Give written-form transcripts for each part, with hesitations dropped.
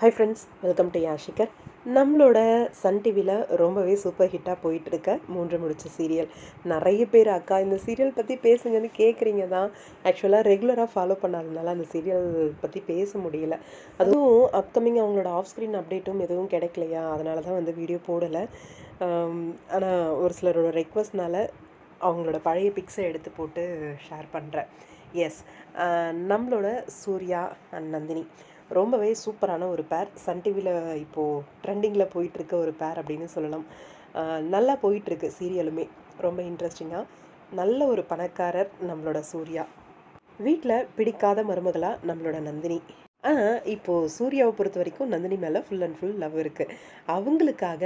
Hi friends, welcome to யாஷிகர். நம்மளோட Sun டிவியில் ரொம்பவே சூப்பர் ஹிட்டாக போயிட்டுருக்க 3 முடிச்சு சீரியல். நிறைய பேர் அக்கா இந்த சீரியல் பற்றி பேசுங்கன்னு கேட்குறீங்க தான். ஆக்சுவலாக ரெகுலராக ஃபாலோ பண்ணாததுனால அந்த சீரியல் பற்றி பேச முடியல. அதுவும் அப்கமிங் அவங்களோட ஆஃப் ஸ்க்ரீன் அப்டேட்டும் எதுவும் கிடைக்கலையா, அதனால தான் வந்து வீடியோ போடலை. ஆனால் ஒரு சிலரோட ரெக்வஸ்ட்னால அவங்களோட பழைய பிக்ஸை எடுத்து போட்டு ஷேர் பண்ணுறேன். எஸ், நம்மளோட சூர்யா அண்ட் நந்தினி ரொம்பவே சூப்பரான ஒரு பேர். சன் டிவியில் இப்போது ட்ரெண்டிங்கில் போயிட்டுருக்க ஒரு பேர் அப்படின்னு சொல்லலாம். நல்லா போயிட்டுருக்கு சீரியலுமே, ரொம்ப இன்ட்ரெஸ்டிங்காக. நல்ல ஒரு பணக்காரர் நம்மளோட சூர்யா, வீட்டில் பிடிக்காத மருமகளாக நம்மளோட நந்தினி. ஆனால் இப்போது சூர்யாவை பொறுத்த வரைக்கும் நந்தினி மேலே ஃபுல் அண்ட் ஃபுல் லவ் இருக்குது. அவங்களுக்காக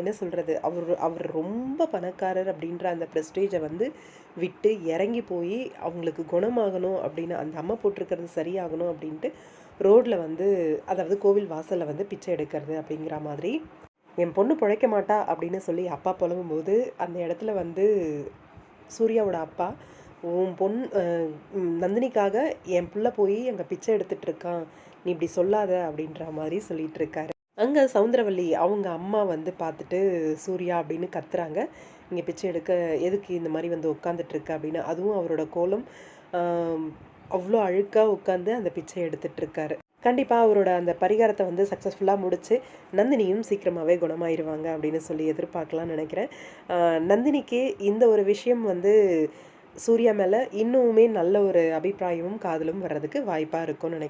என்ன சொல்கிறது, அவர் அவர் ரொம்ப பணக்காரர் அப்படின்ற அந்த ப்ரெஸ்டேஜை வந்து விட்டு இறங்கி போய் அவங்களுக்கு குணமாகணும் அப்படின்னு, அந்த அம்மா போட்டிருக்கிறது சரியாகணும் அப்படின்ட்டு ரோட்டில் வந்து, அதாவது கோவில் வாசலில் வந்து பிச்சை எடுக்கிறது அப்படிங்கிற மாதிரி. என் பொண்ணு பிழைக்க மாட்டா அப்படின்னு சொல்லி அப்பா புலம்பும்போது அந்த இடத்துல வந்து சூர்யாவோட அப்பா, உன் நந்தினிக்காக என் பிள்ளை போய் அங்கே பிச்சை எடுத்துகிட்ருக்கான், நீ இப்படி சொல்லாத அப்படின்ற மாதிரி சொல்லிட்டு இருக்காரு. அங்கே சவுந்தரவல்லி அவங்க அம்மா வந்து பார்த்துட்டு சூர்யா அப்படின்னு கத்துறாங்க, இங்கே பிச்சை எடுக்க எதுக்கு இந்த மாதிரி வந்து உட்காந்துட்ருக்க அப்படின்னு. அதுவும் அவரோட கோலம் அவ்வளோ அழுக்காக உட்காந்து அந்த பிச்சை எடுத்துகிட்ருக்காரு. கண்டிப்பாக அவரோட அந்த பரிகாரத்தை வந்து சக்ஸஸ்ஃபுல்லாக முடித்து நந்தினியும் சீக்கிரமாகவே குணமாயிருவாங்க அப்படின்னு சொல்லி எதிர்பார்க்கலாம்னு நினைக்கிறேன். நந்தினிக்கு இந்த ஒரு விஷயம் வந்து சூர்யா மேலே இன்னுமே நல்ல ஒரு அபிப்பிராயமும் காதலும் வர்றதுக்கு வாய்ப்பாக இருக்கும்னு நினைக்கிறேன்.